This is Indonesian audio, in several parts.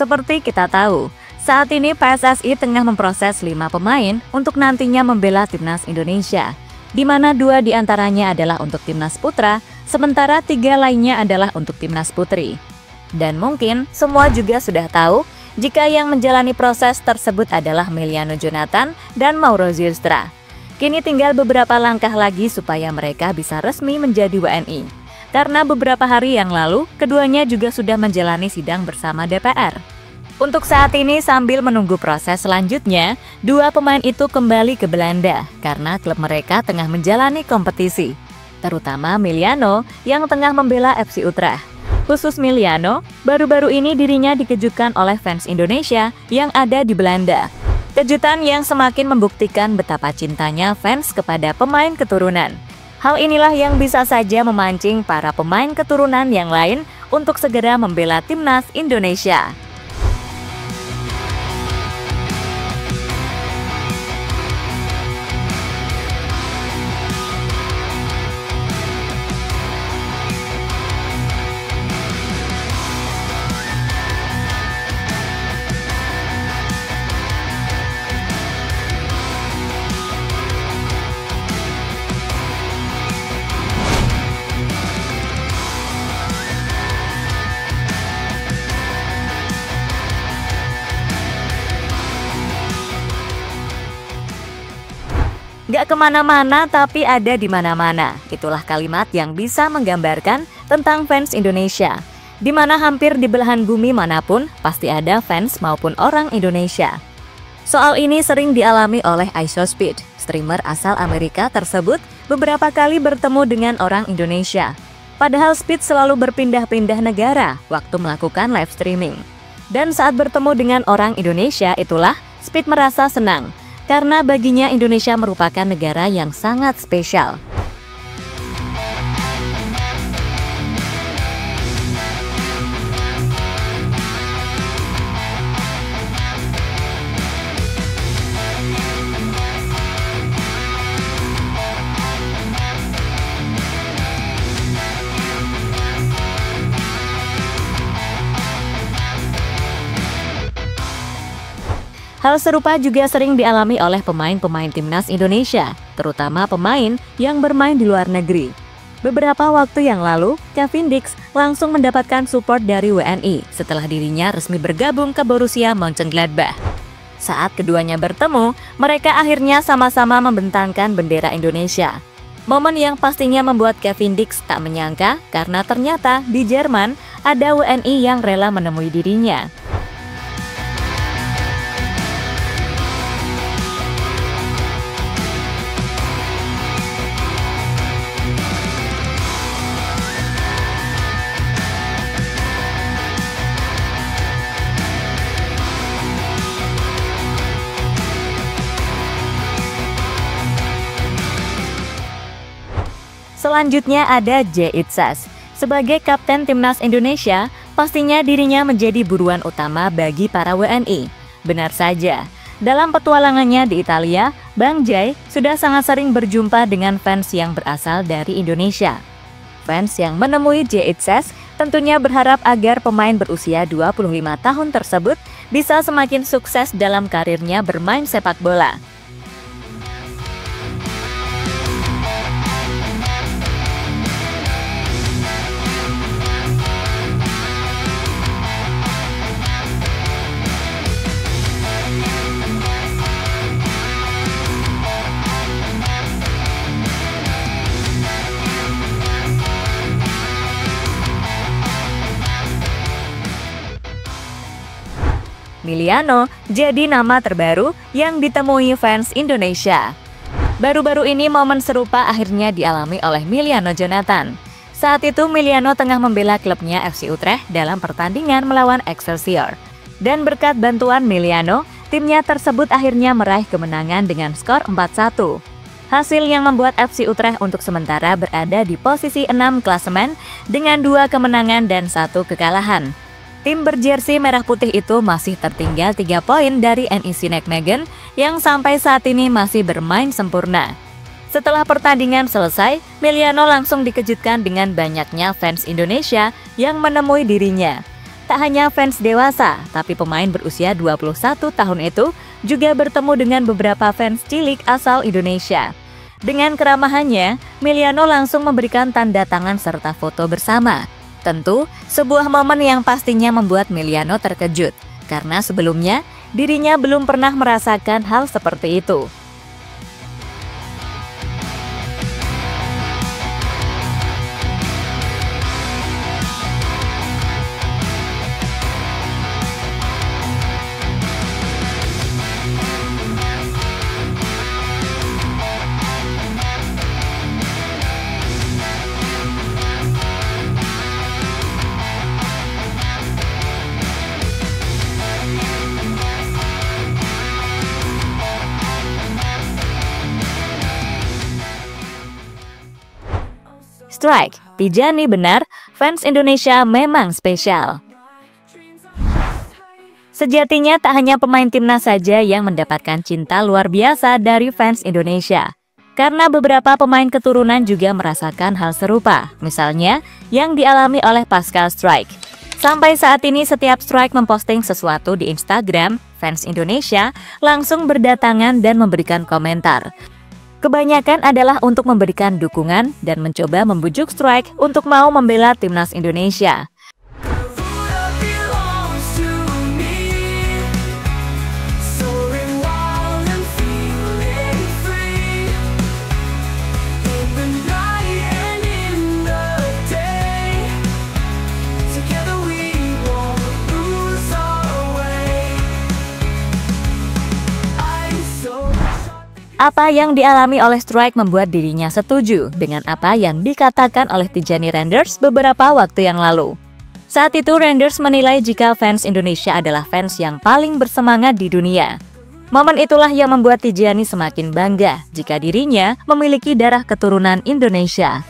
Seperti kita tahu, saat ini PSSI tengah memproses 5 pemain untuk nantinya membela timnas Indonesia, di mana 2 diantaranya adalah untuk timnas putra, sementara 3 lainnya adalah untuk timnas putri. Dan mungkin semua juga sudah tahu jika yang menjalani proses tersebut adalah Meliano Jonathan dan Mauro Zielstra. Kini tinggal beberapa langkah lagi supaya mereka bisa resmi menjadi WNI. Karena beberapa hari yang lalu, keduanya juga sudah menjalani sidang bersama DPR. Untuk saat ini sambil menunggu proses selanjutnya, 2 pemain itu kembali ke Belanda karena klub mereka tengah menjalani kompetisi. Terutama Meliano yang tengah membela FC Utrecht. Khusus Meliano, baru-baru ini dirinya dikejutkan oleh fans Indonesia yang ada di Belanda. Kejutan yang semakin membuktikan betapa cintanya fans kepada pemain keturunan. Hal inilah yang bisa saja memancing para pemain keturunan yang lain untuk segera membela timnas Indonesia. Gak kemana-mana tapi ada di mana-mana. Itulah kalimat yang bisa menggambarkan tentang fans Indonesia. Di mana hampir di belahan bumi manapun pasti ada fans maupun orang Indonesia. Soal ini sering dialami oleh IShowSpeed. Streamer asal Amerika tersebut beberapa kali bertemu dengan orang Indonesia. Padahal Speed selalu berpindah-pindah negara waktu melakukan live streaming. Dan saat bertemu dengan orang Indonesia itulah Speed merasa senang. Karena baginya Indonesia merupakan negara yang sangat spesial. Hal serupa juga sering dialami oleh pemain-pemain timnas Indonesia, terutama pemain yang bermain di luar negeri. Beberapa waktu yang lalu, Kevin Dix langsung mendapatkan support dari WNI setelah dirinya resmi bergabung ke Borussia Mönchengladbach. Saat keduanya bertemu, mereka akhirnya sama-sama membentangkan bendera Indonesia. Momen yang pastinya membuat Kevin Dix tak menyangka karena ternyata di Jerman ada WNI yang rela menemui dirinya. Selanjutnya ada J. Itzas. Sebagai kapten timnas Indonesia, pastinya dirinya menjadi buruan utama bagi para WNI. Benar saja, dalam petualangannya di Italia, Bang Jay sudah sangat sering berjumpa dengan fans yang berasal dari Indonesia. Fans yang menemui J. Itzas tentunya berharap agar pemain berusia 25 tahun tersebut bisa semakin sukses dalam karirnya bermain sepak bola. Meliano jadi nama terbaru yang ditemui fans Indonesia. Baru-baru ini momen serupa akhirnya dialami oleh Meliano Jonathan. Saat itu Meliano tengah membela klubnya FC Utrecht dalam pertandingan melawan Excelsior. Dan berkat bantuan Meliano, timnya tersebut akhirnya meraih kemenangan dengan skor 4-1. Hasil yang membuat FC Utrecht untuk sementara berada di posisi 6 klasemen dengan 2 kemenangan dan 1 kekalahan. Tim berjersey merah putih itu masih tertinggal 3 poin dari NEC Nijmegen yang sampai saat ini masih bermain sempurna. Setelah pertandingan selesai, Meliano langsung dikejutkan dengan banyaknya fans Indonesia yang menemui dirinya. Tak hanya fans dewasa, tapi pemain berusia 21 tahun itu juga bertemu dengan beberapa fans cilik asal Indonesia. Dengan keramahannya, Emiliano langsung memberikan tanda tangan serta foto bersama. Tentu, sebuah momen yang pastinya membuat Emiliano terkejut, karena sebelumnya dirinya belum pernah merasakan hal seperti itu. Strike, Tijani benar, fans Indonesia memang spesial. Sejatinya tak hanya pemain timnas saja yang mendapatkan cinta luar biasa dari fans Indonesia. Karena beberapa pemain keturunan juga merasakan hal serupa, misalnya yang dialami oleh Pascal Struijk. Sampai saat ini setiap Struijk memposting sesuatu di Instagram, fans Indonesia langsung berdatangan dan memberikan komentar. Kebanyakan adalah untuk memberikan dukungan dan mencoba membujuk Struijk untuk mau membela timnas Indonesia. Apa yang dialami oleh Struijk membuat dirinya setuju dengan apa yang dikatakan oleh Tijani Randers beberapa waktu yang lalu. Saat itu Randers menilai jika fans Indonesia adalah fans yang paling bersemangat di dunia. Momen itulah yang membuat Tijani semakin bangga jika dirinya memiliki darah keturunan Indonesia.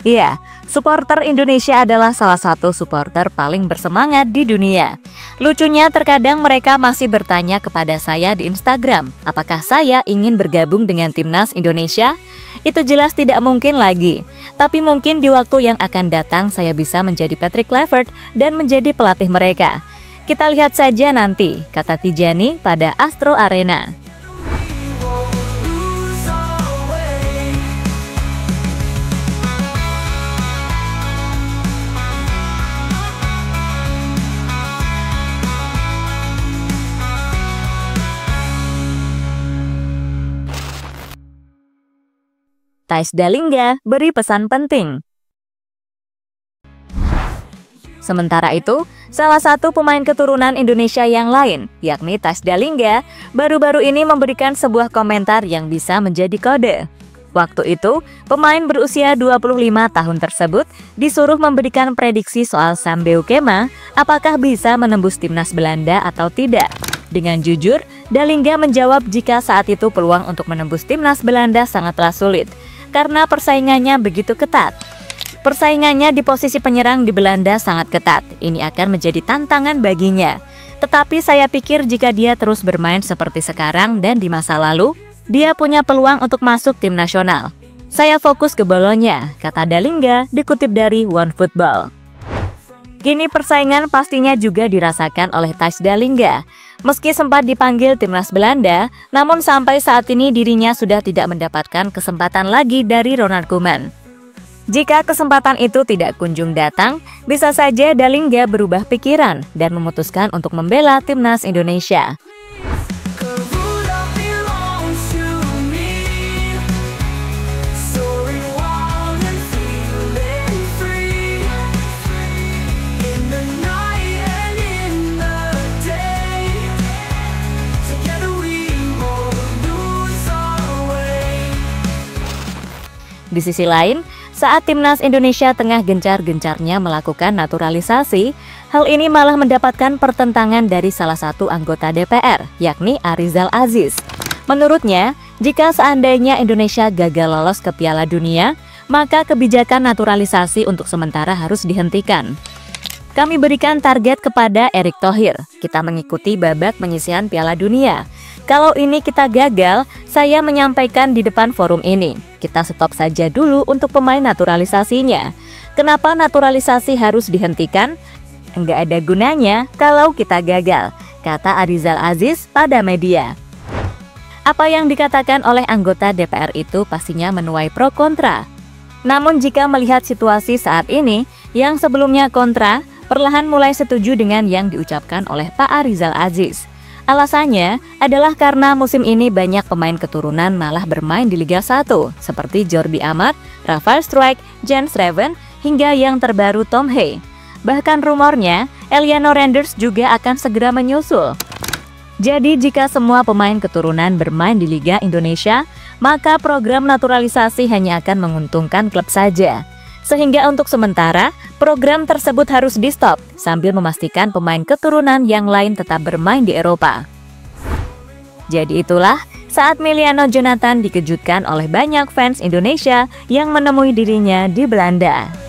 Iya, supporter Indonesia adalah salah satu supporter paling bersemangat di dunia. Lucunya terkadang mereka masih bertanya kepada saya di Instagram, apakah saya ingin bergabung dengan timnas Indonesia? Itu jelas tidak mungkin lagi. Tapi mungkin di waktu yang akan datang saya bisa menjadi Patrick Kluivert dan menjadi pelatih mereka. Kita lihat saja nanti, kata Tijani pada Astro Arena. Thijs Dallinga beri pesan penting. Sementara itu, salah satu pemain keturunan Indonesia yang lain, yakni Thijs Dallinga, baru-baru ini memberikan sebuah komentar yang bisa menjadi kode. Waktu itu, pemain berusia 25 tahun tersebut disuruh memberikan prediksi soal Sam Beukema, apakah bisa menembus timnas Belanda atau tidak. Dengan jujur, Dallinga menjawab jika saat itu peluang untuk menembus timnas Belanda sangatlah sulit, karena persaingannya begitu ketat. Persaingannya di posisi penyerang di Belanda sangat ketat. Ini akan menjadi tantangan baginya. Tetapi saya pikir jika dia terus bermain seperti sekarang dan di masa lalu, dia punya peluang untuk masuk tim nasional. Saya fokus ke Bolonya, kata Dallinga dikutip dari OneFootball. Kini persaingan pastinya juga dirasakan oleh Thijs Dallinga. Meski sempat dipanggil timnas Belanda, namun sampai saat ini dirinya sudah tidak mendapatkan kesempatan lagi dari Ronald Koeman. Jika kesempatan itu tidak kunjung datang, bisa saja Dallinga berubah pikiran dan memutuskan untuk membela timnas Indonesia. Di sisi lain, saat timnas Indonesia tengah gencar-gencarnya melakukan naturalisasi, hal ini malah mendapatkan pertentangan dari salah satu anggota DPR, yakni Arizal Aziz. Menurutnya, jika seandainya Indonesia gagal lolos ke Piala Dunia, maka kebijakan naturalisasi untuk sementara harus dihentikan. Kami berikan target kepada Erick Thohir, kita mengikuti babak penyisihan Piala Dunia. Kalau ini kita gagal, saya menyampaikan di depan forum ini, kita stop saja dulu untuk pemain naturalisasinya. Kenapa naturalisasi harus dihentikan? nggak ada gunanya kalau kita gagal, kata Arizal Aziz pada media. Apa yang dikatakan oleh anggota DPR itu pastinya menuai pro kontra. Namun jika melihat situasi saat ini, yang sebelumnya kontra, perlahan mulai setuju dengan yang diucapkan oleh Pak Arizal Aziz. Alasannya adalah karena musim ini banyak pemain keturunan malah bermain di Liga 1, seperti Jordi Amat, Rafael Struijk, Jens Reven, hingga yang terbaru Tom Hey. Bahkan rumornya, Eliano Renders juga akan segera menyusul. Jadi jika semua pemain keturunan bermain di Liga Indonesia, maka program naturalisasi hanya akan menguntungkan klub saja. Sehingga untuk sementara, program tersebut harus di-stop sambil memastikan pemain keturunan yang lain tetap bermain di Eropa. Jadi itulah saat Emiliano Jonathan dikejutkan oleh banyak fans Indonesia yang menemui dirinya di Belanda.